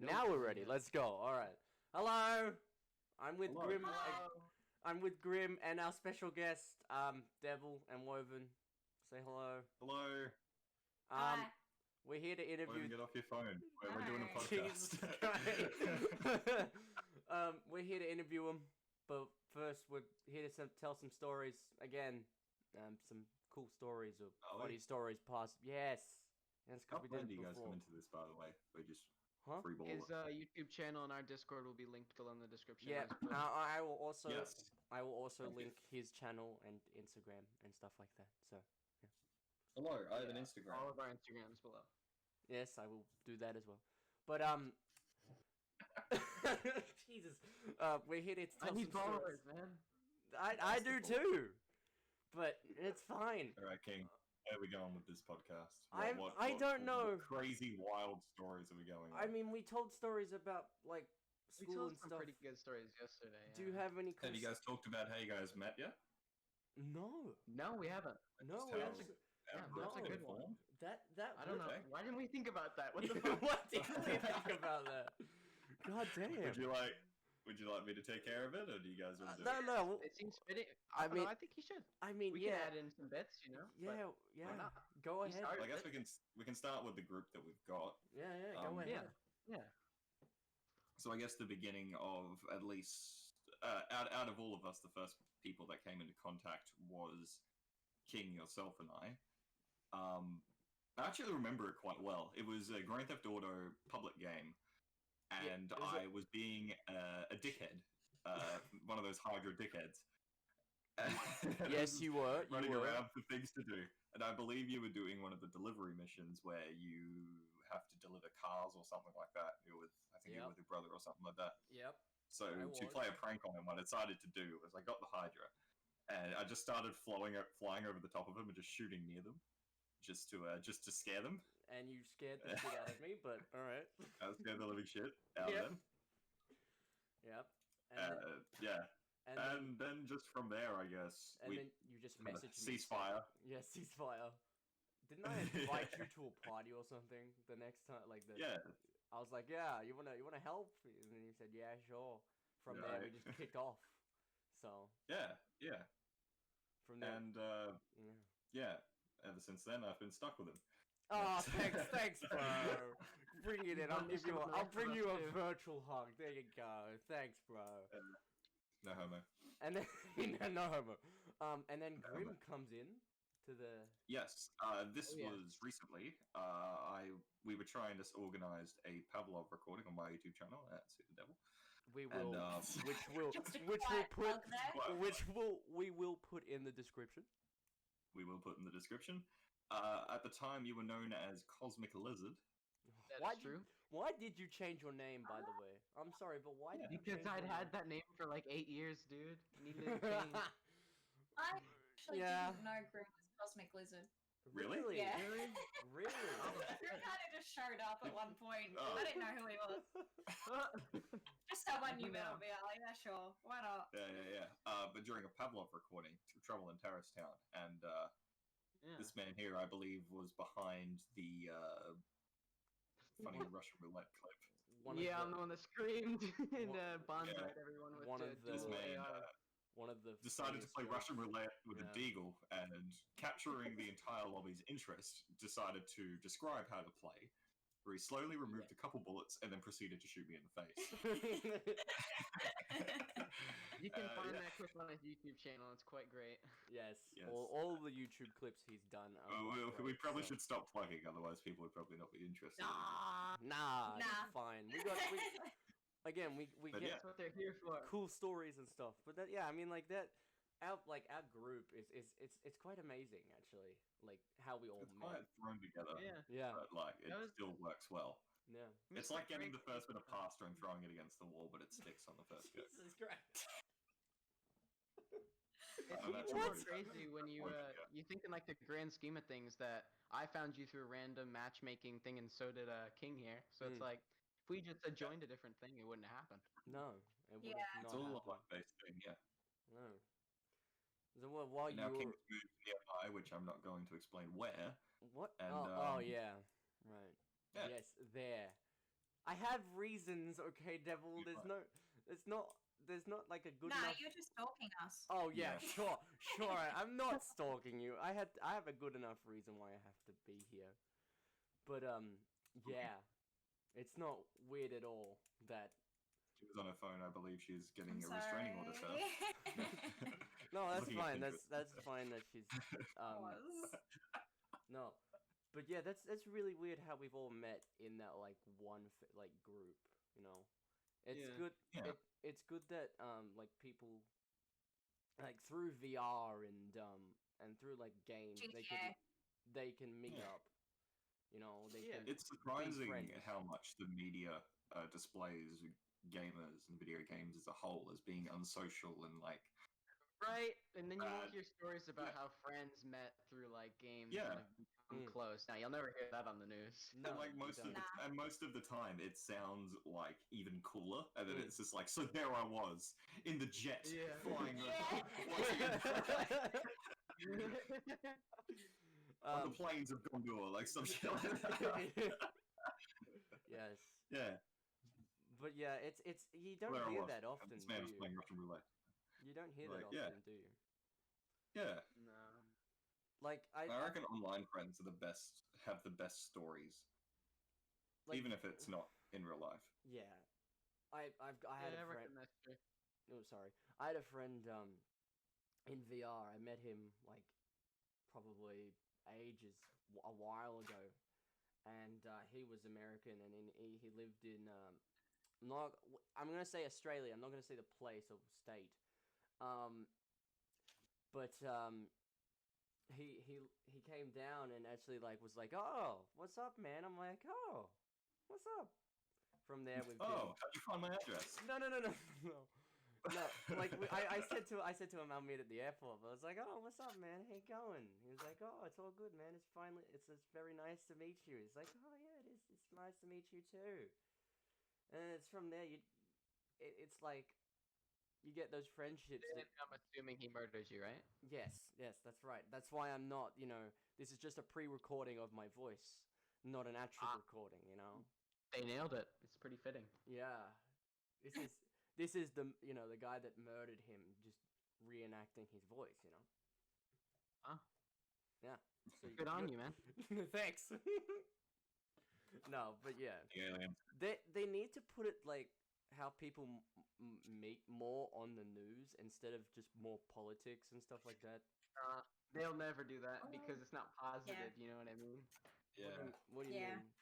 Now we're ready. Let's go. All right. Hello. I'm with Hello. Grim. Hello. I'm with Grim and our special guest, Devil and Woven. Say hello. Hello. Um, Hi. we're here to Woven, interview. get off your phone. We're doing a Alright. Jesus podcast. Christ. We're here to interview him, but first we're here to tell some stories again. Some cool stories or Are we? funny stories past. Yes. That's How because we far did do it you guys come before. into this, by the way? We just Huh? free ball. His YouTube channel and our Discord will be linked below in the description. Yeah. as well. I will also. Yes. I will also Thank you. link his channel and Instagram and stuff like that. So Hello, I have an Yeah, Instagram. All of our Instagrams below. yes, I will do that as well. But Jesus, we're here to I tell need some followers, stories. man. I do too, but it's fine. All right, King. Where are we going with this podcast? I don't know. What crazy, wild stories are we going on? I mean, we told stories about like We school told and some stuff. pretty good stories yesterday. Do you have any? Have you guys talked about how you guys met yet? No, No, we haven't. no, Just we how- haven't. Yeah, how that's a groups good one. formed? That I don't know. Okay. Why didn't we think about that? What the fuck? What did we think about that? God damn. Would you like me to take care of it, or do you guys want to do No, it? no. It seems fitting. I I mean, mean- I think he should. I mean, We yeah, can add in some bits, you know. yeah, but yeah. not? Go You ahead. start. Well, I guess we can start with the group that we've got. Yeah, yeah. Go Um, ahead. Yeah. So I guess the beginning of at least out of all of us, the first people that came into contact was King, yourself, and I. I actually remember it quite well. It was a Grand Theft Auto public game, and is I was being a dickhead, one of those Hydra dickheads. Yes, you were. You running were. around for things to do. And I believe you were doing one of the delivery missions where you have to deliver cars or something like that. You're with, I think you're Yep. with your brother or something like that. Yep. So I to was. play a prank on him, what I decided to do was I got the Hydra, and I just started flying over the top of him and just shooting near them, just to scare them. And you scared the shit out of me, but all right. I scared the living shit out Yep. of them. Yep. And, then, Yeah, and, then, and then just from there, I guess and we then you just kinda messaged me. ceasefire. Yeah, ceasefire. Didn't I invite you to a party or something the next time? Like the. Yeah, I was like, yeah, you wanna help? And then you said, yeah, sure. From there, we Right. just kicked off. So yeah. from there. And yeah. ever since then, I've been stuck with him. Oh, thanks, bro. Bring it in. You've I'll done give this you. to the I'll rest of bring us you a too. virtual hug. There you go. Thanks, bro. No homo. And then no homo. And then No Grim homo. comes in to the. Yes, this Oh, yeah. was recently. We were trying to organize a Pavlov recording on my YouTube channel at See the Devil. We And, will, Just a we will quiet put, plug there. we will put in the description. We will put in the description. At the time, you were known as Cosmic Lizard. That Why is true. Why did you change your name, by the way? I'm sorry, but why did you Because change I'd your had name? that name for like 8 years, dude. Needed a change. I actually Yeah. didn't know Grim was Cosmic Lizard. Really? Yeah. Really? Really? Grim kind of just showed up at one point. Oh. I didn't know who he was. Just someone you met on me. Like, yeah, sure. Why not? Yeah. But during a Pavlov recording, Trouble in Terrace Town, and Yeah. this man here, I believe, was behind the funny Russian roulette clip. One Yeah, of I'm the one that screamed and one- bonded everyone with one the of the- This dual man AR. one of the decided to funniest play jokes. Russian roulette with Yeah. a deagle, and capturing the entire lobby's interest, decided to describe how to play, where he slowly removed a couple bullets and then proceeded to shoot me in the face. You can find yeah. that clip on his YouTube channel. It's quite great. Yes, Yes. all the YouTube clips he's done. Are We great, probably so- should stop plugging, otherwise people would probably not be interested. Nah, Nah. it's fine. We again, we But get yeah. That's what they're here for. cool stories and stuff. But that, yeah, I mean, like that. Our group is it's quite amazing actually. Like how we all It's met. quite thrown together, Yeah. Yeah, but like it That was- still works well. yeah. It's Mr. like getting the Craig- first bit of pasta and throwing it against the wall, but it sticks on the first go. Jesus Christ. It's Oh, that's even more what- crazy when you Yeah. you think in like the grand scheme of things that I found you through a random matchmaking thing, and so did King here. So it's Mm. like if we just had joined a different thing, it wouldn't have happened. No, it would Yeah. have It's not all a happened. luck-based thing, yeah. No. So while And now you were King's moved nearby, which I'm not going to explain where. what? and, oh um, yeah, right. Yeah. Yes, there. I have reasons, okay, Devil. There's not like a good Nah, enough. you're just stalking us. Oh yeah, Yeah. sure. I'm not stalking you. I have a good enough reason why I have to be here. But yeah, it's not weird at all that. She was on her phone. I believe she's getting I'm a restraining order sorry. served. No, that's Looking at fine. Pinterest. That's fine that she's Was. no. But yeah, that's really weird how we've all met in that like one like group. You know, it's Yeah. good. Yeah. It's good that like people like through VR and through like games GTA. they can meet Yeah. up. You know, they Yeah. can. It's surprising friends. how much the media displays gamers and video games as a whole as being unsocial and like Right, and then you Uh, hear stories about yeah. how friends met through like games Yeah. and have become Mm. close. Now you'll never hear that on the news. No, and like you most of don't. the, and most of the time it sounds like even cooler, and then Mm. it's just like, so there I was in the jet Yeah. flying Yeah. watching it on the Um, plains of Gondor, like some shit like that. yes, Yeah, but yeah, it's you don't there I hear was. that often, This do man was you? playing Russian roulette. You don't hear that Like, yeah. often, do you? Yeah, No. Like I reckon online friends are the best, have the best stories, like, even if it's not in real life. yeah, I had Yeah, I a friend. reckon that's true. Oh, sorry. I had a friend in VR. I met him like probably ages a while ago, and he was American, and he lived in not I'm gonna say Australia. I'm not gonna say the place or state. Um, but he came down and actually like was like, oh, what's up, man? I'm like, oh, what's up? From there we've been. Oh, how'd you find my address? No. No, like I said to him, I'll meet at the airport. But I was like, oh, what's up, man? How you going? He was like, oh, it's all good, man. It's very nice to meet you. He's like, oh yeah, it is. It's nice to meet you too. And it's from there it's like you get those friendships. And I'm assuming he murders you, right? Yes, that's right. That's why I'm not. This is just a pre-recording of my voice, not an actual recording. They nailed it. It's pretty fitting. Yeah, this is the the guy that murdered him just reenacting his voice. Huh. Yeah. So Good on you, man. Thanks. No, but yeah, The alien. they need to put it like how people meet more on the news instead of just more politics and stuff like that. They'll never do that because it's not positive. Yeah. You know what I mean? Yeah. What do you Yeah. mean?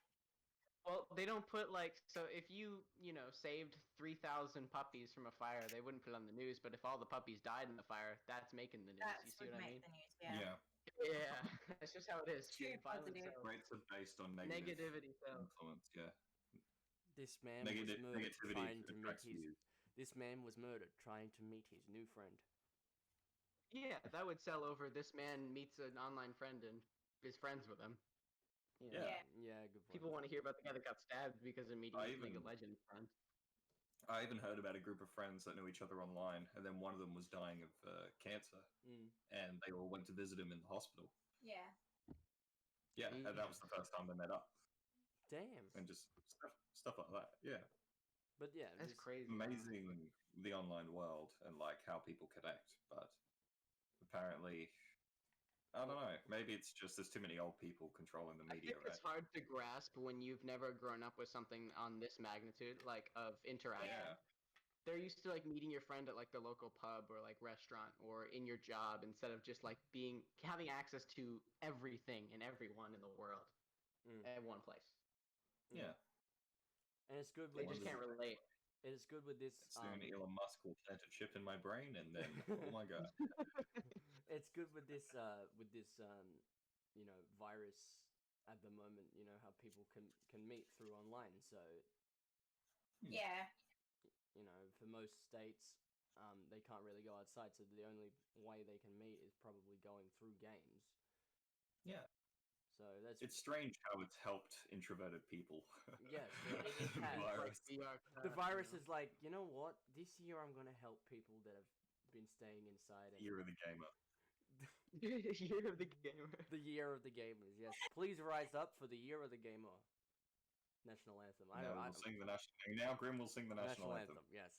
Well, they don't put like so if you saved 3,000 puppies from a fire, they wouldn't put it on the news. But if all the puppies died in the fire, that's making the news. That You see would what I make mean? the news. Yeah. Yeah. Yeah, that's just how it is. Too Violence positive. sells. Rates are based on negative Negativity sells. influence. Yeah. This man was murdered Negativity trying to meet attracts his. views. This man was murdered trying to meet his new friend. Yeah, that would sell over. This man meets an online friend and is friends with him. Yeah. Yeah, good point. People want to hear about the guy that got stabbed because of meeting I his League even- of Legends friend. I even heard about a group of friends that knew each other online, and then one of them was dying of cancer, Mm. and they all went to visit him in the hospital. Yeah. Yeah, and that was the first time they met up, Damn. and just stuff like that. Yeah, But yeah, That's this- crazy. amazing the online world and like how people connect, but apparently, I don't know. Maybe it's just there's too many old people controlling the I media, think it's hard to grasp when you've never grown up with something on this magnitude, like of interaction. Yeah. They're used to like meeting your friend at like the local pub or like restaurant or in your job instead of just like having access to everything and everyone in the world Mm. at one place. Yeah. and it's good They with just this. can't relate. It's good with this. Soon Elon Musk will plant a chip in my brain, and then oh my god. It's good with this virus at the moment. How people can meet through online. So Yeah. for most states, they can't really go outside. So the only way they can meet is probably going through games. Yeah. So that's It's strange how it's helped introverted people. Yes, it The has. virus. the virus is like, you know what? This year I'm gonna help people that have been staying inside. And Year of the gamer. Year of the gamer. the year of the gamers. Yes, please rise up for the year of the gamer. National anthem. Now we'll sing the national. Now Grim will sing the national anthem. Yes.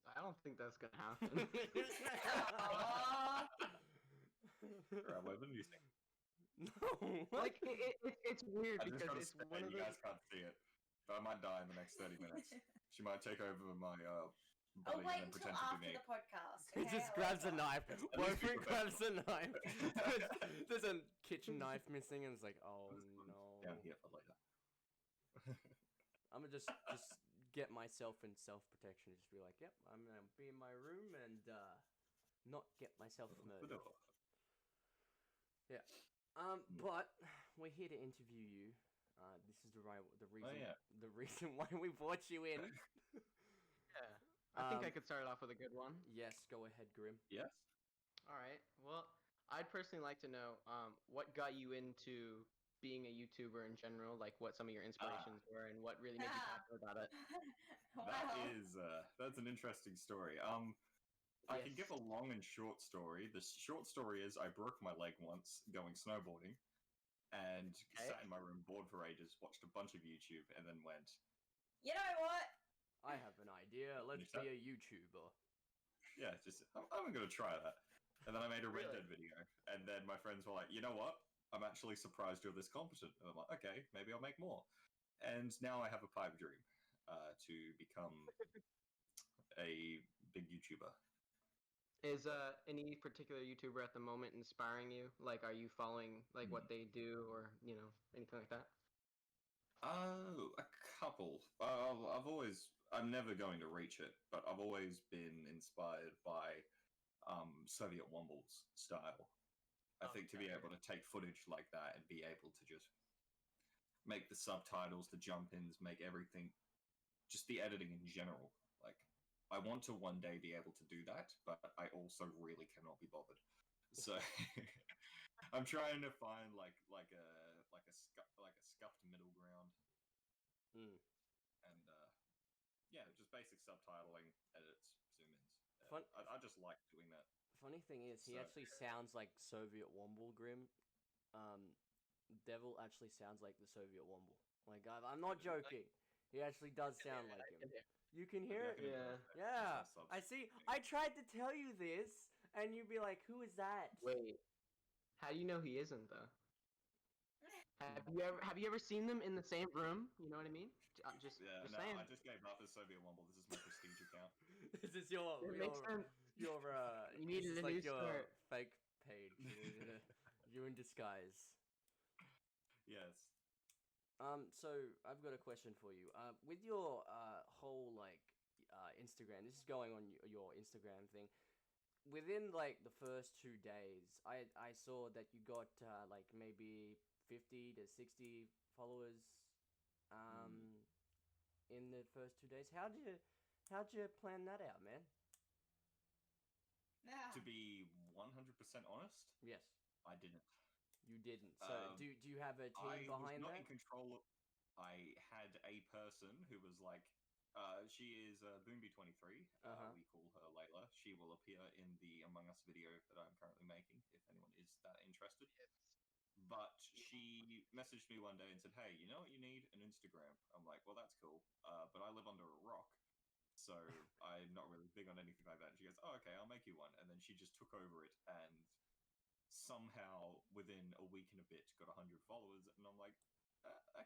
I don't think that's gonna happen. Alright, what did you sing? No. Like it's weird I just because gotta it's say, one of you those. guys can't see it, but I might die in the next 30 minutes. She might take over my I'll body wait and then until pretend to after be me. the podcast. He okay? just I'll grabs a wait. knife. At least Boyfriend be grabs a professional. knife. There's a kitchen knife missing, and it's like, oh no. Down here for later. I'm gonna just get myself in self-protection. Just be like, yep, I'm gonna be in my room and not get myself murdered. But we're here to interview you. This is the reason. yeah. The reason why we brought you in. Yeah. I think I Um, could start off with a good one. Yes, go ahead, Grim. Yes? All right. Well, I'd personally like to know what got you into being a YouTuber in general, like what some of your inspirations were and what really made you passionate about it. That Wow. is, that's an interesting story. I can give a long and short story. The short story is I broke my leg once going snowboarding and sat in my room bored for ages, watched a bunch of YouTube, and then went, You know what? I have an idea. Let's be a YouTuber. yeah, I'm going to try that. And then I made a Red Really? Dead video, and then my friends were like, you know what? I'm actually surprised you're this competent. And I'm like, okay, maybe I'll make more. And now I have a pipe dream to become a big YouTuber. Is any particular YouTuber at the moment inspiring you? Like, are you following like what they do or anything like that? Oh, a couple. I'm never going to reach it, but I've always been inspired by Soviet Womble's style. I think to be able to take footage like that and be able to just make the subtitles, the jump ins, make everything, just the editing in general. Like, I want to one day be able to do that, but I also really cannot be bothered. So I'm trying to find like a scuffed middle ground. Mm. And yeah, just basic subtitling, edits, zoom ins. Fun- I just like doing that. Funny thing is, he So- actually sounds like Soviet Womble, Grim. Devil actually sounds like the Soviet Womble. Like, I'm not joking. He actually does sound like him. You can hear it? Yeah. I see. I tried to tell you this, and you'd be like, who is that? Wait, how do you know he isn't though? Have you ever seen them in the same room? You know what I mean? Just saying. I just gave up as Soviet Womble. This is my prestige account. This is your It makes sense. your You this is needed a like new your start. fake page. You in disguise. Yes. So I've got a question for you. With your whole Instagram, this is going on your Instagram thing. Within like the first 2 days, I saw that you got like maybe 50 to 60 followers. In the first 2 days, how'd you plan that out, man? Yeah. To be 100% honest, Yes, I didn't. you didn't. So do you have a team I was behind not that? in control. I had a person who was like, she is Boombi23. Uh-huh. We call her Layla. She will appear in the Among Us video that I'm currently making, if anyone is that interested. But she messaged me one day and said, hey, you know what you need? An Instagram. I'm like, well, that's cool. But I live under a rock, so I'm not really big on anything like that. And she goes, oh, okay, I'll make you one. And then she just took over it and somehow within a week and a bit got 100 followers. And I'm like,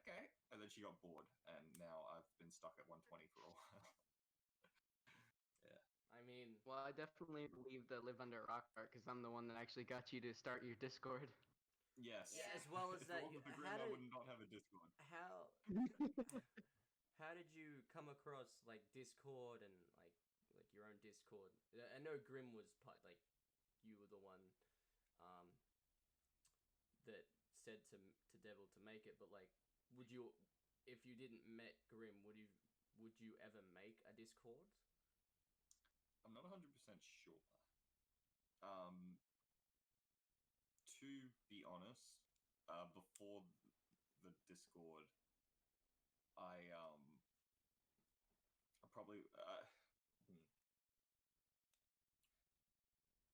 okay. And then she got bored. And now I've been stuck at 120 for a while. Yeah. I mean, Well, I definitely believe the live under a rock part because I'm the one that actually got you to start your Discord. Yes. Yeah. as well as If it that, wasn't for Grim, how I did would not have a Discord. how did you come across like Discord and like your own Discord? I know Grim was like you were the one that said to Devil to make it, but like would you, if you didn't met Grim, would you ever make a Discord? I'm not 100% sure. To be honest, before the Discord, I probably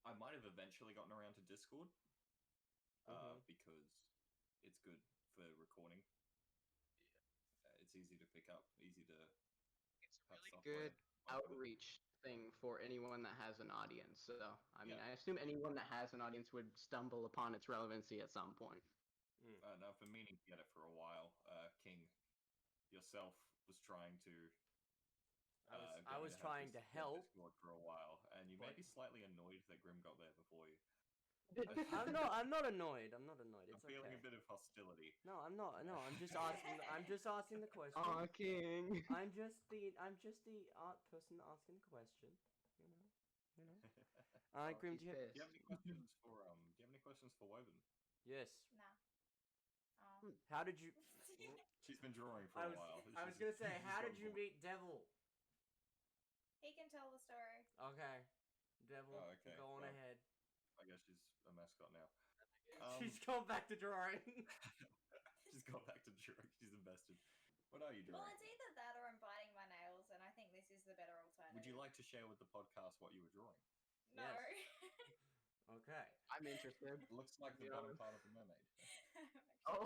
I might have eventually gotten around to Discord Mhm. because it's good for recording. It's easy to pick up, easy to It's a have really software good work with it. outreach thing for anyone that has an audience. So, I mean, Yeah. I assume anyone that has an audience would stumble upon its relevancy at some point. Now, I've been meaning to get it for a while. King, yourself was trying to. I was trying to help. Discord for a while, and you may but- be slightly annoyed that Grim got there before you. I'm not annoyed. I'm not annoyed. It's I'm feeling okay. a bit of hostility. No, I'm not. No, I'm just asking. I'm just asking the question. Aw, King. I'm just the art person asking the question. You know. Grim, He's do you have... pissed. Do you have any questions for Do you have any questions for Woven? Yes. Nah. Oh. How did you? She's been drawing for I a was. while. I was She's- gonna say, she's how got did you bored. meet Devil? He can tell the story. Okay, Devil. Oh, okay, Go on well. ahead. I guess she's a mascot now. She's gone back to drawing. She's gone back to drawing. She's invested. What are you Well, drawing? it's either that or I'm biting my nails, and I think this is the better alternative. Would you like to share with the podcast what you were drawing? No. Okay. I'm interested. Looks like the Yeah. bottom part of a mermaid. Oh.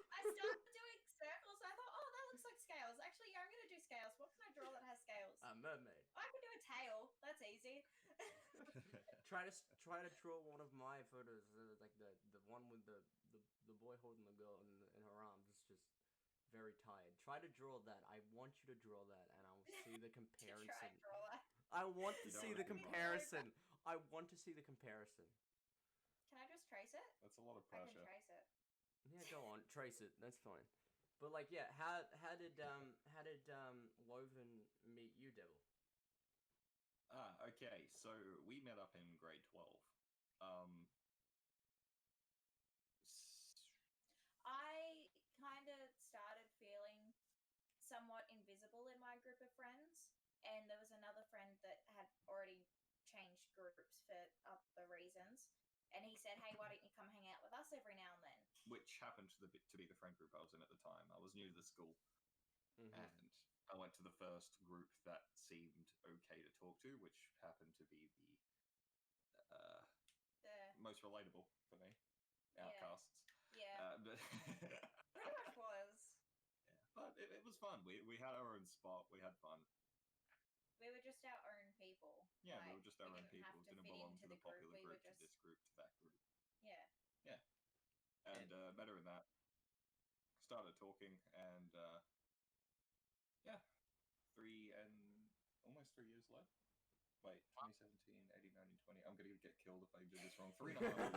I started doing circles. I thought, oh, that looks like scales. Actually, yeah, I'm gonna do scales. What can I draw that has scales? A mermaid. I can do a tail. That's easy. Try to draw one of my photos, like the one with the boy holding the girl in her arms. It's just very tired. Try to draw that. I want you to draw that, and I will see the To try comparison. and draw that. I want to You don't see wanna the do mine. comparison. I want to see the comparison. Can I just trace it? That's a lot of I pressure. can trace it. Yeah, go on, trace it. That's fine. But like, yeah, how did Woven meet you, Devil? Okay. So we met up in grade 12. I kind of started feeling somewhat invisible in my group of friends, and there was another friend that had already changed groups for other reasons. And he said, "Hey, why don't you come hang out with us every now and then?" Which happened to be the friend group I was in at the time. I was new to the school, Mm-hmm. and I went to the first group that seemed okay to talk to, which happened to be the The most relatable for me, Yeah. outcasts. yeah, But pretty much was. but it was fun. We had our own spot. We had fun. We were just our own people. Yeah, we like, were just our own didn't people. have to Didn't fit belong into to the the group, popular we were group, to just- this group, to that group. Yeah. And better than that, started talking, and yeah, almost 3 years later. Wait, 2017, 18, 19, 20. I'm gonna get killed if I do this wrong. 3.5 years later.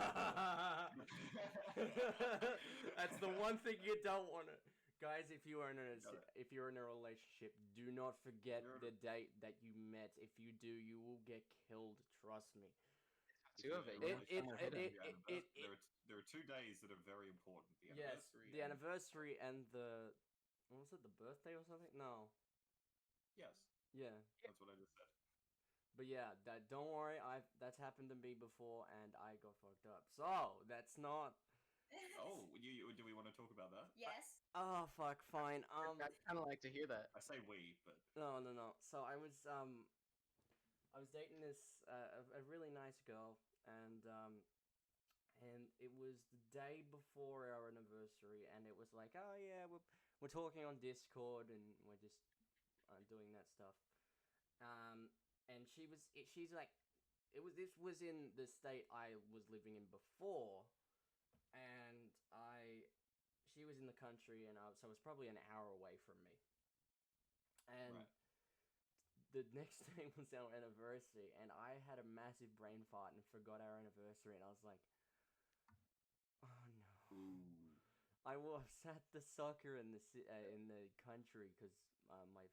That's the one thing you don't want to. Guys, if you're in a Got it. relationship, do not forget You're- the date that you met. If you do, you will get killed. Trust me. Two of it. It- You wanna hit it- him. There are 2 days that are very important. The Yes, anniversary. the and- anniversary and the what was it? The birthday or something? No. Yes, Yeah. that's what I just said. But yeah, don't worry. That's happened to me before, and I got fucked up. So that's not. Oh, do we want to talk about that? Yes. Oh fuck. Fine. I'd kind of like to hear that. I say we, but No. So I was dating this a really nice girl, and it was the day before our anniversary, and it was like, oh yeah, we're talking on Discord, and we're just doing that stuff. And she's like, this was in the state I was living in before, and she was in the country, and so it was probably an hour away from me. And Right. the next day was our anniversary, and I had a massive brain fart and forgot our anniversary, and I was like, oh no. ooh, I was at the soccer in the country because my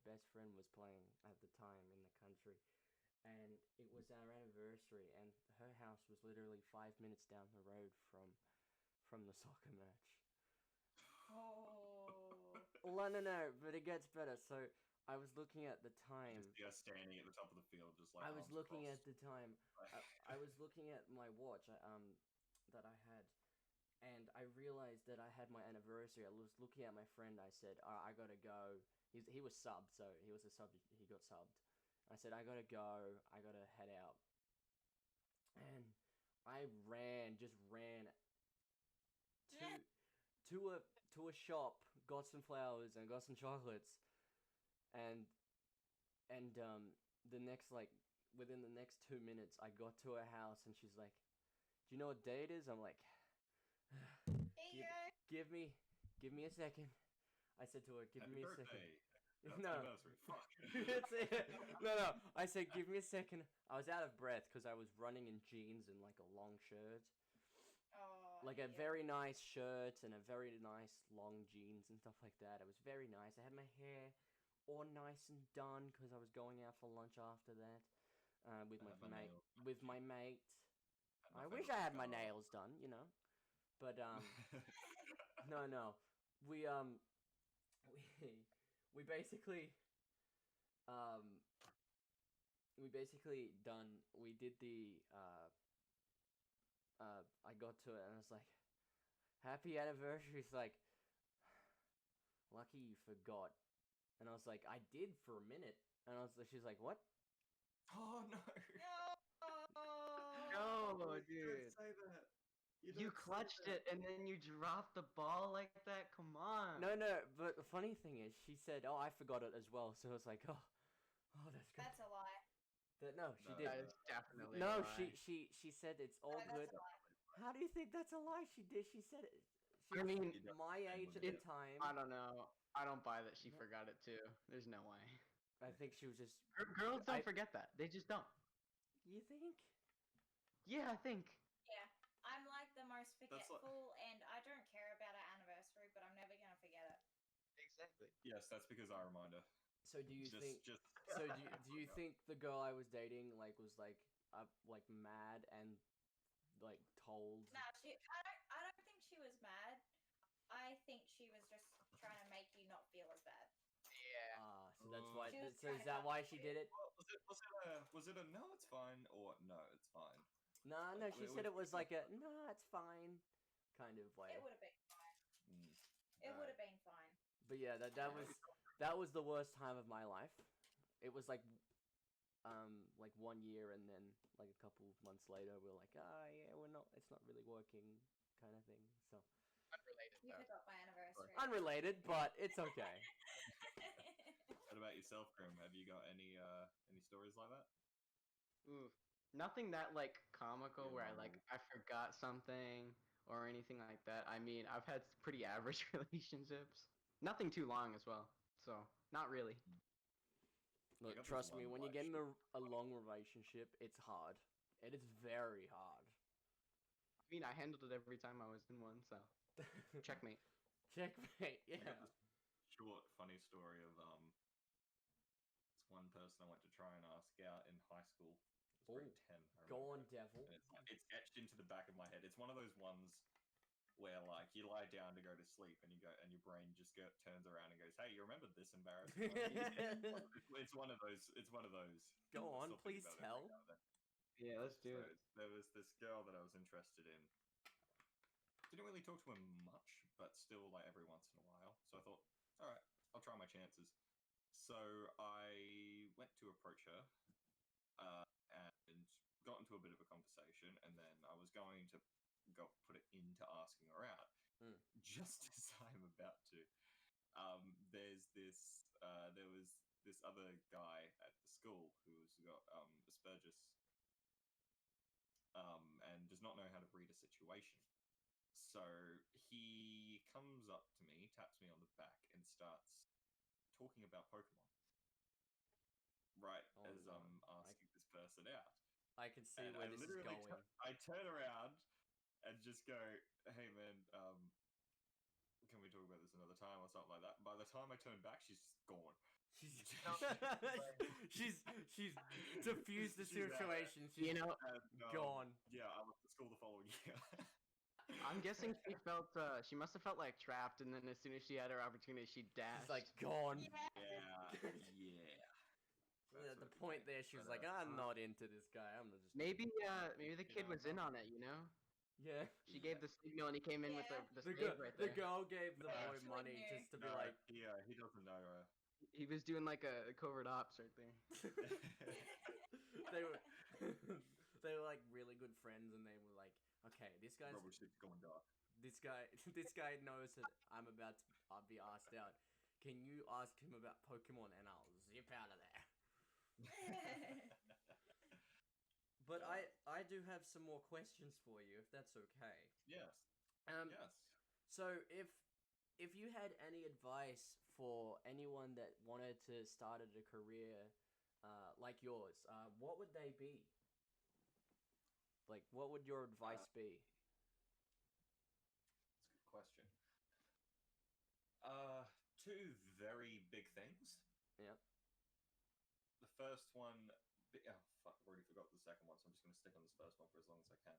best friend was playing at the time in the country, and it was our anniversary, and her house was literally 5 minutes down the road from the soccer match. Oh. Well, no, but it gets better. So I was looking at the time. just standing at the top of the field, just like I was arms looking crossed. at the time. I was looking at my watch that I had, and I realized that I had my anniversary. I was looking at my friend. I said, I gotta go. He was subbed, so he was a sub. He got subbed. I said, I gotta go. I gotta head out. And I just ran to a shop got some flowers and got some chocolates, and the next like within the next 2 minutes, I got to her house and she's like, "Do you know what day it is?" I'm like, Here "Give give me a second." I said to her, "Give Happy me a birthday. second." That's No. anniversary. Fuck. It's no. I said, "Give me a second." I was out of breath because I was running in jeans and like a long shirt, Oh, like a yeah. very nice shirt and a very nice long jeans and stuff like that. It was very nice. I had my hair all nice and done because I was going out for lunch after that with I my had my mate. nails With my mate. And my I wish favourite I had my scar. nails done, you know, but no. We we basically um we did the I got to it and I was like, "Happy anniversary." It's like, "Lucky you forgot." And I was like, "I did for a minute." And she's like, "What?" Oh no. No, Don't dude. say that. You don't say clutched that. it and then you dropped the ball like that. Come on. No, but the funny thing is, she said, "Oh, I forgot it as well." So I was like, "Oh, that's good." That's a lie. No, she No, did. That is definitely a No, lie. she said it's all No, good. that's a lie. How do you think that's a lie? She did. She said it. She I was mean, my age at the time. I don't know. I don't buy that she No. forgot it too. There's no way. I think she was just. Girls don't I- forget that. They just don't. You think? Yeah, I think. Yeah, I'm like the most That's like- forgetful, and I don't care about our anniversary, but I'm never gonna forget it. Exactly. Yes, that's because I remind her. So do you think? Just. So do you think the girl I was dating like was like mad and like told? No, I don't think she was mad. I think she was just trying to make you not feel as bad. Yeah. So that's why. She was So is trying to that why comfort she you. did it? Well, was it a no? It's fine, or no? It's fine. No. Like, She said it was like a no. It's fine, kind of way. It would have been fine. Mm. It would have been fine. But yeah, that was the worst time of my life. It was like 1 year, and then like a couple of months later, we were like, yeah, it's not really working, kind of thing. So Unrelated You though. forgot my anniversary. unrelated, but it's okay. What about yourself, Grim? Have you got any stories like that? Ooh. Nothing that like comical Yeah, where I like I forgot something or anything like that. I mean, I've had pretty average relationships. Nothing too long as well. So, not really. Look, got this trust me, one when you like get in shit. a long relationship, it's hard. It is very hard. I mean, I handled it every time I was in one, so checkmate. Checkmate. I got Yeah. this short, funny story of this one person I went to try and ask out in high school. It was grade 10. I Go on, remember it. devil. And it's etched into the back of my head. It's one of those ones where like you lie down to go to sleep and your brain just turns around and goes, "Hey, you remember this embarrassing moment?" It's one of those. It's one of those. Go I on, still think please about it tell. every now and then. Yeah, let's do So it. there was this girl that I was interested in. Didn't really talk to her much, but still like every once in a while. So I thought, all right, I'll try my chances. So I went to approach her and got into a bit of a conversation, and then I was going to go put it into asking her out. Mm. Just as I'm about to, there was this other guy at the school who's got Asperger's, and does not know how to read a situation. So he comes up to me, taps me on the back, and starts talking about Pokemon. Right Oh, as no. I'm asking this person out. I can see And where I this is literally going. I turn around and just go, "Hey man, can we talk about this another time or something like that?" And by the time I turn back, she's gone. She's diffused the She's out. situation. You know, And, Gone. Yeah, I went to school the following year. I'm guessing she felt she must have felt like trapped, and then as soon as she had her opportunity, she dashed. She's like gone. yeah. At That's the what point it there, became. she was But, like, "I'm not into this guy. I'm just." maybe the kid know, was in on it, you know? Yeah. She gave the signal and he came in with the The save right the there. girl gave the Yeah. boy Actually money knew. just to be No, like. he doesn't know her. He was doing like a covert ops right there. they were they were like really good friends, and they were like, okay, this guy's Rubber shit's going dark. this guy this guy knows that I'm about to be asked out. Can you ask him about Pokemon and I'll zip out of there? But I do have some more questions for you, if that's okay. Yes. Um, Yes. So if you had any advice for anyone that wanted to start a career like yours, what would they be? Like, what would your advice be? That's a good question. Two very big things. Yep. The first one, oh fuck, I've already forgot the second one, so I'm just going to stick on this first one for as long as I can.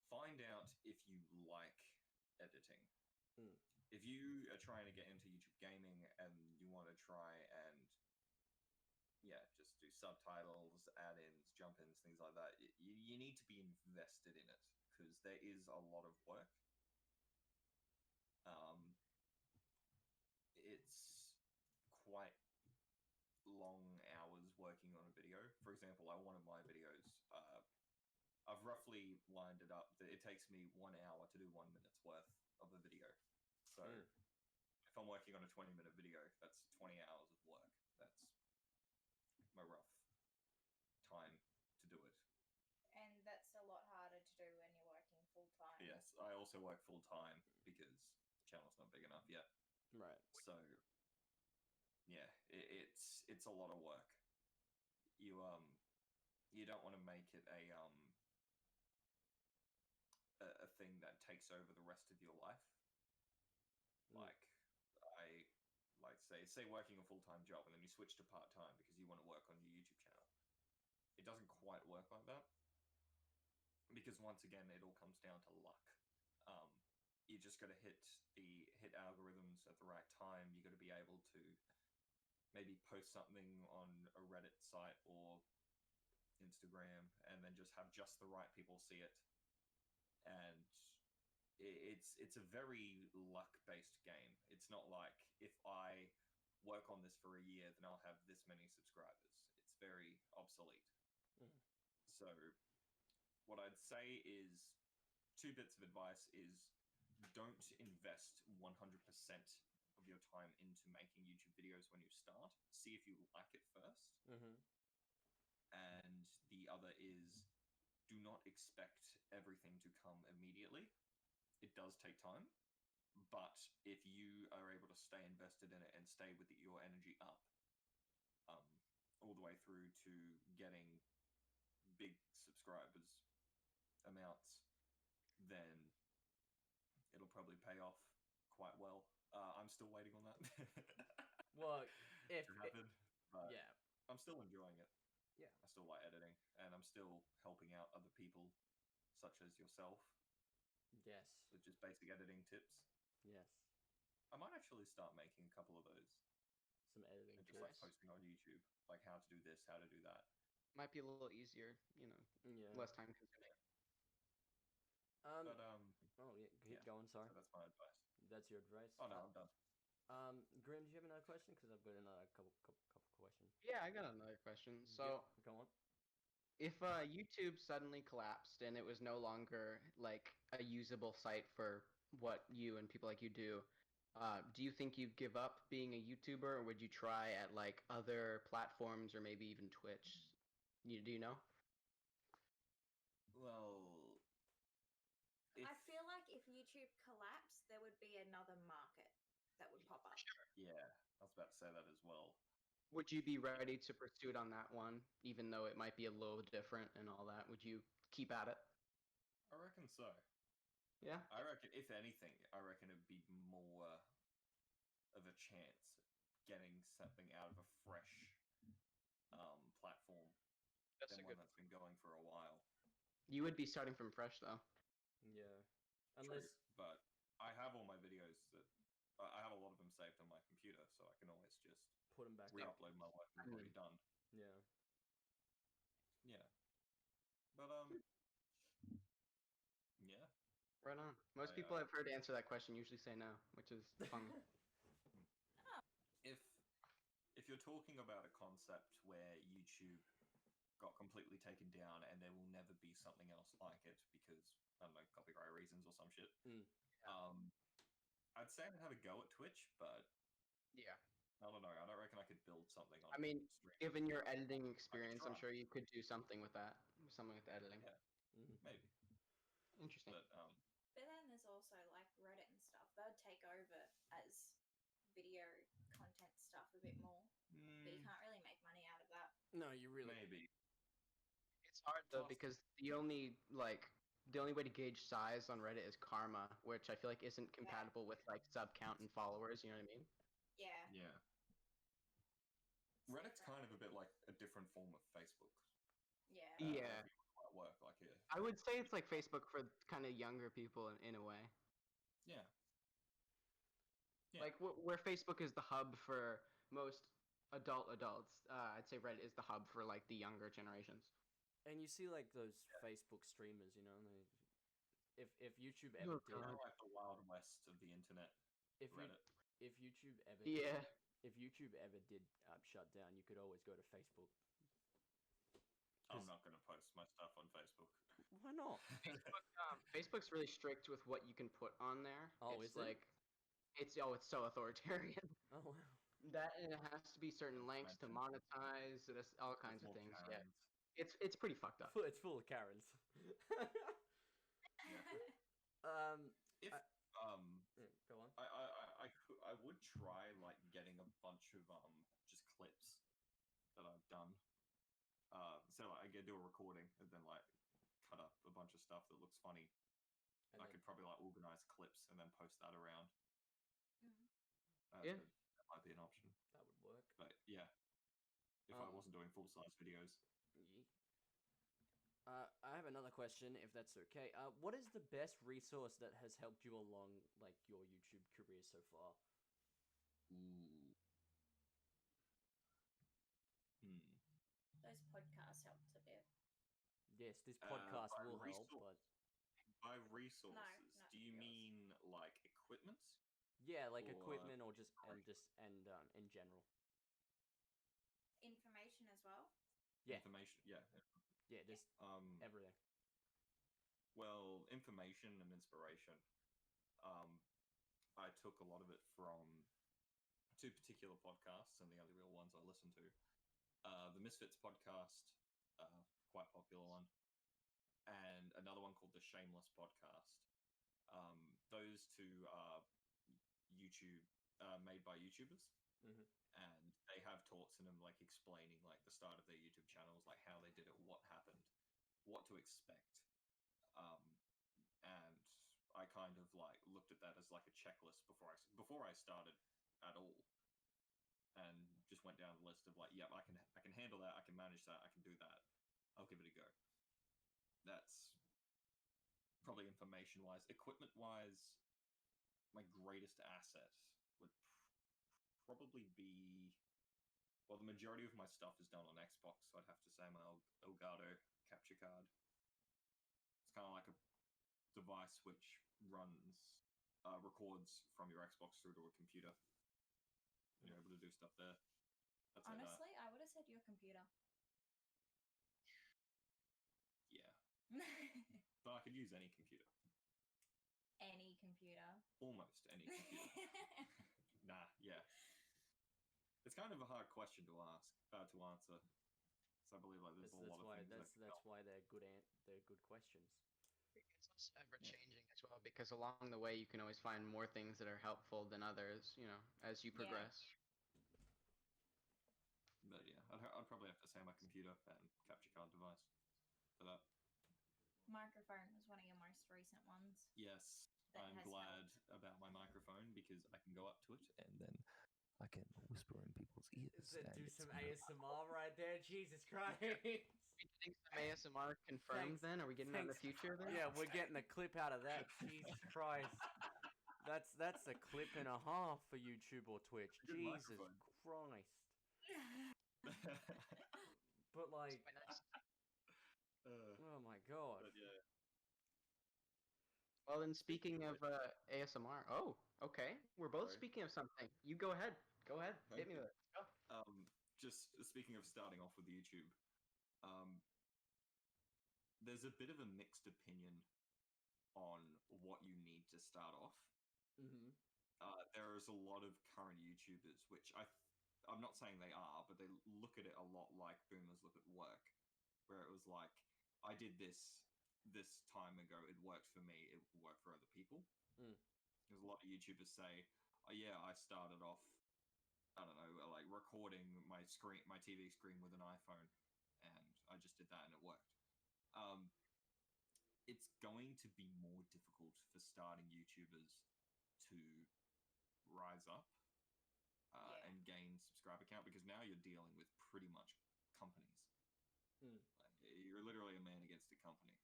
Find out if you like editing. Mm. If you are trying to get into YouTube gaming and you want to try and just do subtitles, add-ins, jump-ins, things like that, you need to be invested in it because there is a lot of work. It's quite long hours working on a video. For example, one of my videos, I've roughly lined it up that it takes me 1 hour to do 1 minute's worth of a video. So if I'm working on a 20-minute video, that's 20 hours of work. That's my rough time to do it. And that's a lot harder to do when you're working full time. Yes, I also work full time because the channel's not big enough yet. Right. So yeah, it's a lot of work. You don't want to make it a thing that takes over the rest of your life. Like I like say working a full-time job and then you switch to part-time because you want to work on your YouTube channel. It doesn't quite work like that because once again it all comes down to luck. You just got to hit algorithms at the right time. You got to be able to maybe post something on a Reddit site or Instagram and then just have just the right people see it. And it's a very luck-based game. It's not like if I work on this for a year, then I'll have this many subscribers. It's very obsolete. So what I'd say is 2 bits of advice is don't invest 100% of your time into making YouTube videos when you start. See if you like it first. And the other is do not expect everything to come immediately. It does take time, but if you are able to stay invested in it and stay with your energy up all the way through to getting big subscribers amounts, then it'll probably pay off quite well. I'm still waiting on that. Well, if to happen, but yeah, I'm still enjoying it. Yeah. I still like editing, and I'm still helping out other people, such as yourself, yes, with just basic editing tips. yes, I might actually start making a couple of those some editing and just tips. like posting on YouTube, like how to do this, how to do that. Might be a little easier, Yeah. less time consuming. But Oh yeah, keep yeah, going. Sorry, so that's my advice. that's your advice. Oh no, I'm done. Grim, do you have another question? Because I've got another couple questions. Yeah, I got another question. So, Go on. if YouTube suddenly collapsed and it was no longer like a usable site for what you and people like you do you think you'd give up being a YouTuber, or would you try at like other platforms or maybe even Twitch? Do you know? Well, I feel like if YouTube collapsed, there would be another market that would pop up. yeah, I was about to say that as well. Would you be ready to pursue it on that one, even though it might be a little different and all that? Would you keep at it? I reckon so. Yeah. I reckon, if anything, it'd be more of a chance getting something out of a fresh platform than one that's been going for a while. You would be starting from fresh, though. Yeah. True, but I have all my videos that I have a lot of them saved on my computer, so I can always just put them back up. re-upload my work I've already done. Yeah. Yeah. But yeah. Right on. Most people I've heard answer that question usually say no, which is funny. If you're talking about a concept where YouTube got completely taken down, and there will never be something else like it because I don't know, copyright reasons or some shit. Mm. I'd say I'd have a go at Twitch, but Yeah. I don't know. I don't reckon I could build something on. I mean, stream. given your editing experience, I'm try. sure you could do something with that. Something with editing. Yeah. Maybe. Interesting. But But then there's also like Reddit and stuff. That would take over as video content stuff a bit more. But you can't really make money out of that. No, you really. maybe. It's hard though Plus- because the only way to gauge size on Reddit is karma, which I feel like isn't compatible with like sub count and followers. You know what I mean? Yeah. Yeah. Reddit's kind of a bit like a different form of Facebook. Yeah. Yeah. Might work like it. I would say it's like Facebook for kind of younger people in a way. Yeah. Yeah. Like where Facebook is the hub for most adults, I'd say Reddit is the hub for like the younger generations. And you see like those Facebook streamers, you know, if YouTube ever did, Kind of like the Wild West of the internet. if you, Reddit. if YouTube ever Yeah. if YouTube ever did shut down, you could always go to Facebook. I'm not going to post my stuff on Facebook. Why not? Facebook's really strict with what you can put on there. Oh, it's is it? like it's so authoritarian. Oh wow. That and it has to be certain lengths to Mention. monetize. There's all kinds of More things. Yeah, Karens. it's pretty fucked up. It's full of Karens. If Go on. I would try like getting a bunch of just clips that I've done. So like, I do a recording and then like cut up a bunch of stuff that looks funny. And I then- could probably like organize clips and then post that around. Yeah. That might be an option. That would work. But yeah, if I Um, wasn't doing full size videos. Yeet. I have another question, if that's okay. What is the best resource that has helped you along, like, your YouTube career so far? Ooh. Those podcasts helped a bit. Yes, this podcast by will help, resource- but By resources, not do you videos. mean like equipment? yeah, like Or, equipment or just courage. in general. Information as well. Yeah. Information, yeah. Yeah, just everything. Well, information and inspiration. I took a lot of it from two particular podcasts, and the only real ones I listen to. The Misfits podcast, quite popular one, and another one called the Shameless podcast. Those two are YouTube, made by YouTubers, Mhm. and they have talks in them, like explaining like the start of their YouTube channels, like how they did it, what happened, what to expect. And I kind of like looked at that as like a checklist before I started at all, and just went down the list of like, yeah, I can handle that, I can manage that, I can do that. I'll give it a go. That's probably information wise. Equipment wise, my greatest asset would probably be, well, the majority of my stuff is done on Xbox, so I'd have to say my Elgato capture card. It's kind of like a device which records from your Xbox through to a computer. You're able to do stuff there. That's Honestly, I would have said your computer. yeah. But I could use any computer. Any computer. Almost any computer. Nah, yeah. It's kind of a hard question to answer. So I believe like there's a lot of things That's why they're they're good questions. It's also ever changing as well because along the way you can always find more things that are helpful than others. You know, as you Yeah. progress. But yeah, I'd probably have to say my computer and capture card device for that. Microphone was one of your most recent ones. Yes, That I'm has glad about my microphone because I can go up to it and then I can whisper in people's ears. and Do it's some very- ASMR right there. Jesus Christ. Are we getting some ASMR confirmed Thanks. then? Are we getting that in the Thanks. future then? Yeah, we're getting a clip out of that. Jesus Christ. That's a clip and a half for YouTube or Twitch. Good Jesus microphone. Christ. But like, Quite nice. oh my god. But yeah, Well, then speaking of ASMR, oh, okay, we're both Sorry. speaking of something. You go ahead. Go ahead. Hit Thank me you. with it. Go. just speaking of starting off with YouTube, um, there's a bit of a mixed opinion on what you need to start off. Mm-hmm. There is a lot of current YouTubers, which I'm not saying they are, but they look at it a lot like boomers look at work, where it was like, I did this time ago, it worked for me, it will work for other people. Mm. There's a lot of YouTubers say, oh yeah, I started off, I don't know, like recording my TV screen with an iPhone, and I just did that and it worked. It's going to be more difficult for starting YouTubers to rise up Yeah. and gain subscriber count, because now you're dealing with pretty much companies. Mm. Like, you're literally a man against a company.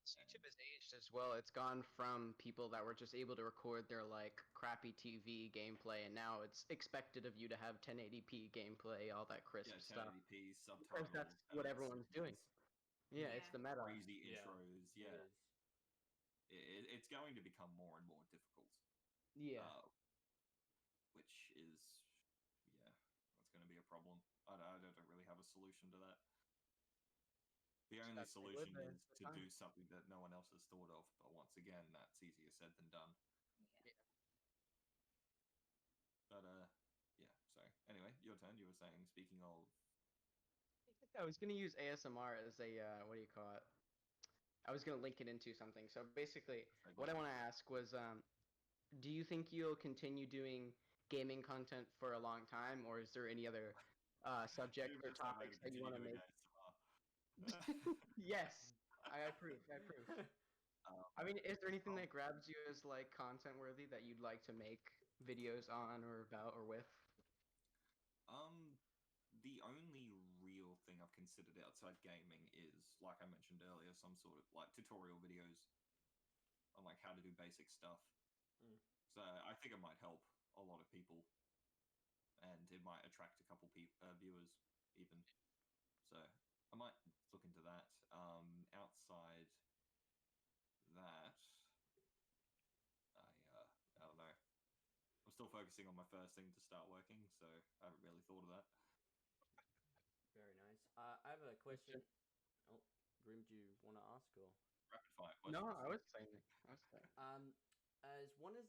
YouTube has aged as well. It's gone from people that were just able to record their like crappy TV gameplay, and now it's expected of you to have 1080p gameplay, all that crisp Yeah, stuff. 1080p Because subtitles. that's what everyone's doing. Yeah, it's Yeah. the meta. Crazy Yeah, intros. It Yeah, is. it's going to become more and more difficult. Yeah. Which is, yeah, that's going to be a problem. I don't really have a solution to that. The only That's what we're solution there is for to time. do something that no one else has thought of, but once again, that's easier said than done. Yeah. But yeah. So anyway, your turn. You were saying, speaking of, I was gonna use ASMR as a what do you call it? I was gonna link it into something. So basically, what I want to ask was, do you think you'll continue doing gaming content for a long time, or is there any other subjects or topics that you want to make? Yes, I approve. I approve. I mean, is there anything that grabs you as like content worthy that you'd like to make videos on or about or with? The only real thing I've considered outside gaming is, like I mentioned earlier, some sort of like tutorial videos on like how to do basic stuff. Mm. So I think it might help a lot of people, and it might attract a couple viewers even. So I might look into that. Outside that, I don't know. I'm still focusing on my first thing to start working, so I haven't really thought of that. Very nice. I have a question. Oh, Grim, do you want to ask or? Rapid fire questions. No, I was saying. As what is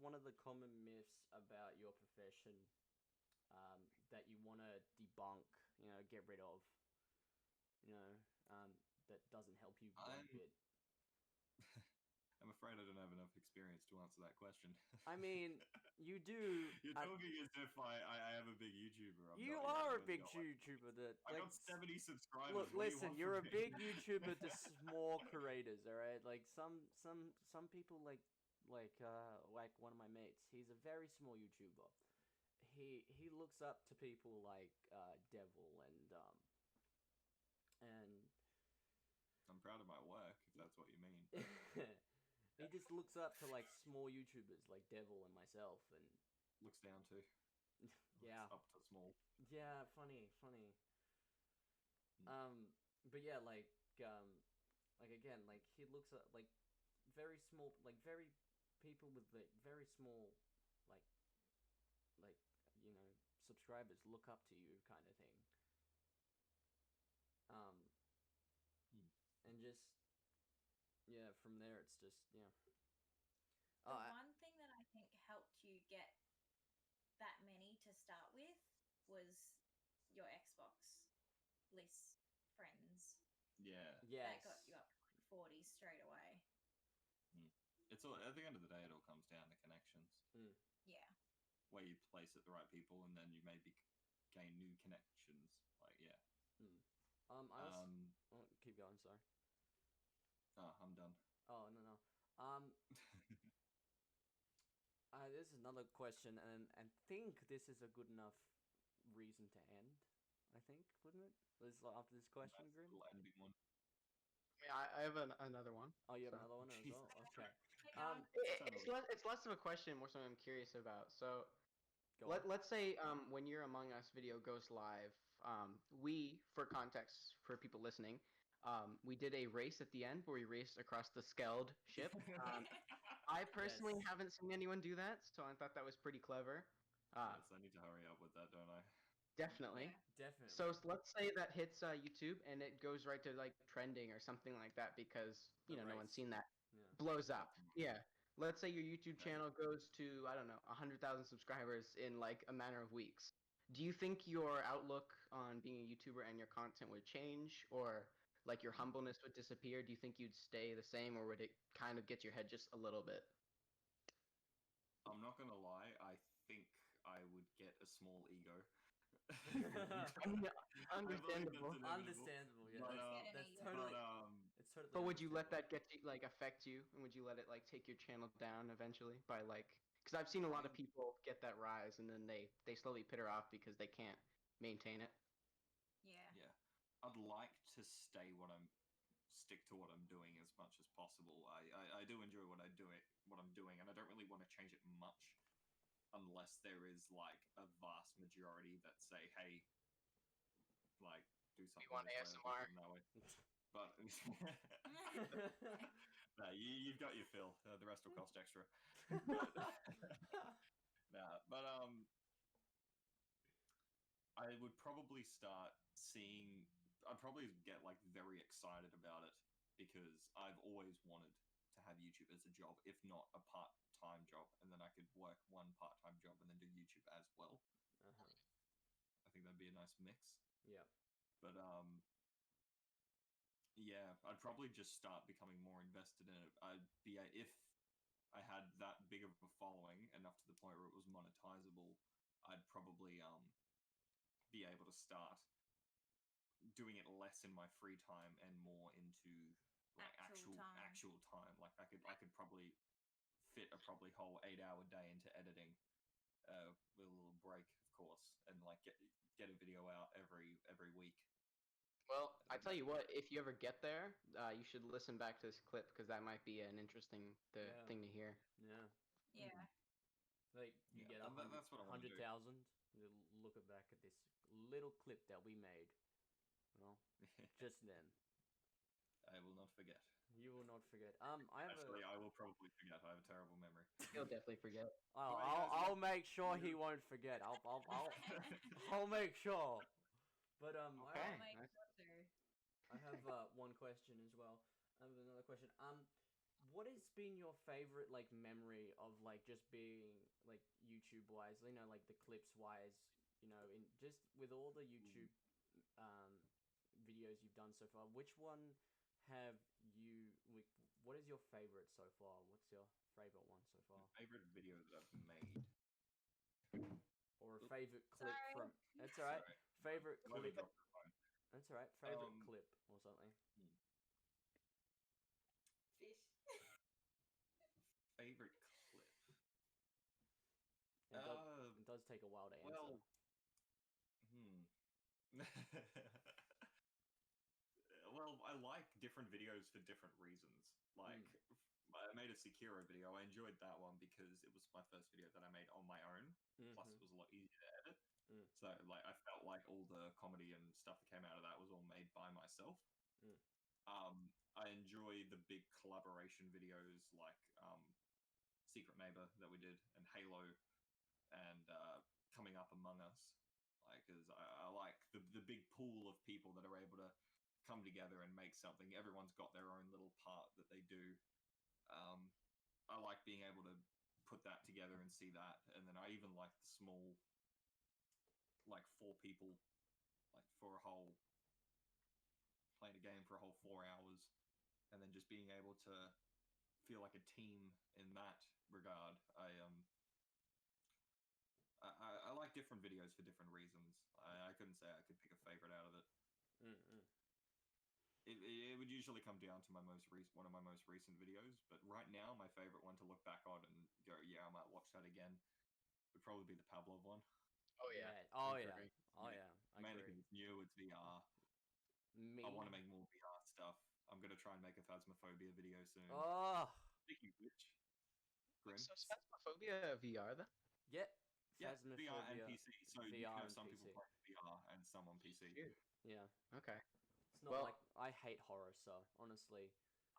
one of the common myths about your profession, that you want to debunk, get rid of, that doesn't help you one bit? I'm afraid I don't have enough experience to answer that question. I mean, you do. You're talking as if I am a big YouTuber. You are a big YouTuber. I got 70 subscribers. Look, What do you listen, want you're a from me? big YouTuber to small creators, all right? Like some people like one of my mates. He's a very small YouTuber. He looks up to people like Devil and I'm proud of my work, if that's what you mean. he just looks up to like small YouTubers like Devil and myself, and Looks down to. yeah, Looks up to small. yeah, funny. But yeah, again, like he looks at like very small, like very people with like very small, like subscribers look up to you kind of thing. And just from there it's just The one thing that I think helped you get that many to start with was your Xbox list friends. Yeah. yes. That got you up to like 40 straight away. It's all, at the end of the day, it all comes down to connections. Yeah. Where you place it the right people, and then you maybe gain new connections. Like, yeah. Keep going. Sorry. I'm done. Oh no. This is another question, and I think this is a good enough reason to end. I think, wouldn't it? After this question, That's Grim? the little ending one. I have another one. Oh, you have So- another one as well? Okay. It's less of a question, more something I'm curious about. So Go on. let's say when your Among Us video goes live, for context for people listening, we did a race at the end where we raced across the Skeld ship. I personally haven't seen anyone do that, so I thought that was pretty clever. Yes, I need to hurry up with that, don't I? Definitely. Yeah. Definitely. So let's say that hits YouTube and it goes right to like trending or something like that because The no one's race. seen that. Yeah. Blows up. Yeah. Let's say your YouTube That's- channel goes to I don't know 100,000 subscribers in like a matter of weeks. Do you think your outlook on being a YouTuber and your content would change, or like your humbleness would disappear? Do you think you'd stay the same, or would it kind of get your head just a little bit? I'm not gonna lie. I think I would get a small ego. I mean, understandable. Understandable, yeah. But, That's But, totally. but It's totally. But would you let understandable. that get to like affect you, and would you let it like take your channel down eventually by like? Because I've seen a lot of people get that rise, and then they slowly peter off because they can't maintain it. Yeah. yeah, I'd like to stick to what I'm doing as much as possible. I do enjoy what I'm doing, and I don't really want to change it much, unless there is like a vast majority that say, "Hey, like do something want this way, ASMR. do something that way." But no, you've got your fill. The rest will cost extra. Nah, but I would probably start seeing. I'd probably get like very excited about it because I've always wanted to have YouTube as a job, if not a part-time job, and then I could work one part-time job and then do YouTube as well. Uh-huh. I think that'd be a nice mix. Yep. But yeah, I'd probably just start becoming more invested in it. I'd be if I had that big of a following enough to the point where it was monetizable, I'd probably be able to start doing it less in my free time and more into like actual time. Like I could probably fit a probably whole 8-hour day into editing, with a little break, of course, and like get a video out every week. Well, I tell you what, if you ever get there, you should listen back to this clip because that might be an interesting Yeah. thing to hear. Yeah. Yeah. Like you Yeah, get that's what I wanna do. 100,000. You look back at this little clip that we made. Well, just then. I will not forget. You will not forget. I have Actually, I will probably forget. I have a terrible memory. He'll definitely forget. I'll make sure he won't forget. I'll make sure. But Okay. Oh my nice. god, sir. I have one question as well. I have another question. What has been your favorite like memory of like just being like YouTube wise? You know, like the clips wise. You know, in just with all the YouTube videos you've done so far, which one have you? What is your favorite so far? What's your favorite one so far? Favorite video that I've made. Or a favorite clip Sorry. from? That's alright. Sorry. Favorite Let me clip. drop the phone. That's alright. Favorite Um, clip or something. Fish. Favorite clip. It does take a while to answer. Well, well, I like different videos for different reasons. Like, I made a Sekiro video. I enjoyed that one because it was my first video that I made on my own. Plus, it was a lot easier to edit. Mm. So, like, I felt like all the comedy and stuff that came out of that was all made by myself. Mm. I enjoy the big collaboration videos like Secret Neighbor that we did, and Halo, and Coming Up Among Us. Like, cause I like the big pool of people that are able to come together and make something. Everyone's got their own little part that they do. I like being able to put that together and see that, and then I even like the small, like 4 people, like for a whole playing a game for a whole 4 hours, and then just being able to feel like a team in that regard. I like different videos for different reasons. I couldn't say I could pick a favorite out of it. It would usually come down to one of my most recent videos, but right now my favorite one to look back on and go, yeah, I might watch that again, would probably be the Pavlov one. Oh yeah. Oh I yeah. agree. Oh yeah. I Mainly agree. because it's new, it's VR. I want to make more VR stuff. I'm gonna try and make a Phasmophobia video soon. Oh. Speaking of which, Grim. So Phasmophobia VR then? Yeah. Yeah, VR and Phasmophobia. PC. So you VR can have and some PC. people play VR and some on PC. Yeah. Okay. It's not Well- like I hate horror, so honestly,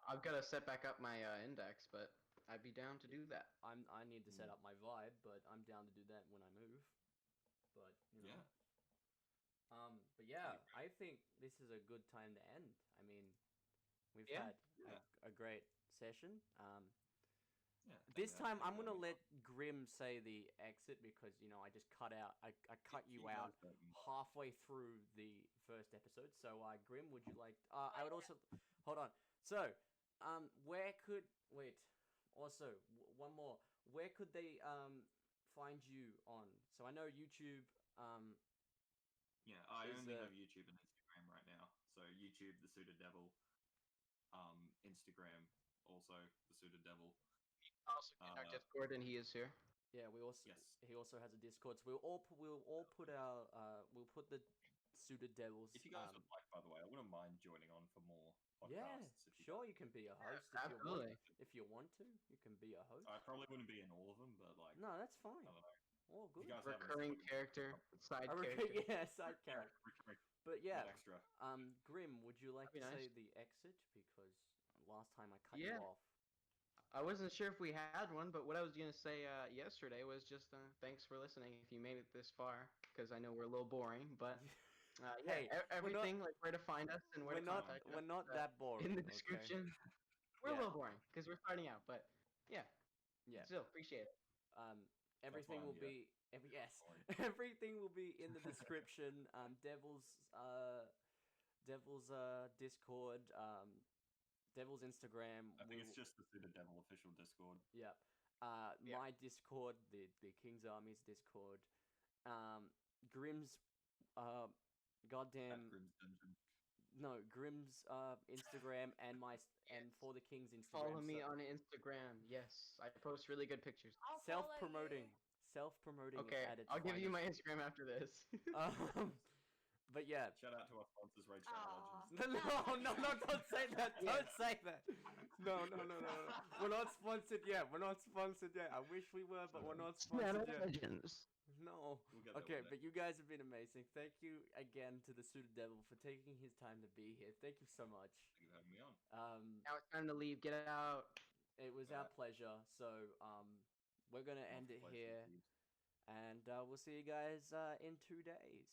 I've got to set back up my index, but I'd be down to do that. I need to set up my vibe, but I'm down to do that when I move. But you know, Yeah. But yeah, I think this is a good time to end. I mean, we've Yeah. had Yeah. a great session. Yeah. This thank time you, I'm thank gonna you. let Grim say the exit because I just cut you He out does that. halfway through the first episode. So Grim, would you like? I would also hold on. So, where could wait? Also, one more. Where could they find you on? So I know YouTube. Yeah, I Is, only have YouTube and Instagram right now. So YouTube, the Suited Devil. Instagram, also the Suited Devil. Also, in our Discord, and he is here. Yeah, we also Yes. he also has a Discord. So we'll put our we'll put the Suited Devils. If you guys would like, by the way, I wouldn't mind joining on for more Yeah, podcasts. If you sure, guys- you can be a Yeah, host absolutely. if you want to. You can be a host. I probably wouldn't be in all of them, but like, No, that's fine. I don't know. All If good. you guys have Recurring any- character, side A character. yeah, side character. Recurring, But yeah, extra. Grim, would you like to That'd be say nice. the exit because last time I cut you Yeah. off. I wasn't sure if we had one, but what I was gonna say yesterday was just thanks for listening. If you made it this far, because I know we're a little boring, but Hey, everything like where to find us and where We're to not contact we're us not that boring. in the okay? description. We're Yeah. a little boring because we're starting out, but yeah, Yeah. still appreciate it. Everything why will I'm be yes. Boring. Everything will be in the description. Devil's Discord, Devil's Instagram. I think it's just the Suited Devil official Discord. Yeah. Yeah. My Discord, the King's Army's Discord. Grim's At goddamn Grim's Dungeon. no, Grim's Instagram and for the King's Instagram. Follow me on Instagram. Yes, I post really good pictures. I'll follow self-promoting. you. Self-promoting Okay, at its I'll give you my finest. Instagram after this. But yeah. Shout out to our sponsors, Raid Shadow Aw. Legends. No, don't say that. Yeah. Don't say that. No. We're not sponsored yet. We're not sponsored yet. I wish we were, but we're not sponsored yet. Legends. No. We'll get there Okay, one day. but you guys have been amazing. Thank you again to the Suited Devil for taking his time to be here. Thank you so much. Thank you for having me on. Now it's time to leave. Get out. It was our pleasure. So we're gonna end it Multiple places here, to use. and we'll see you guys in 2 days.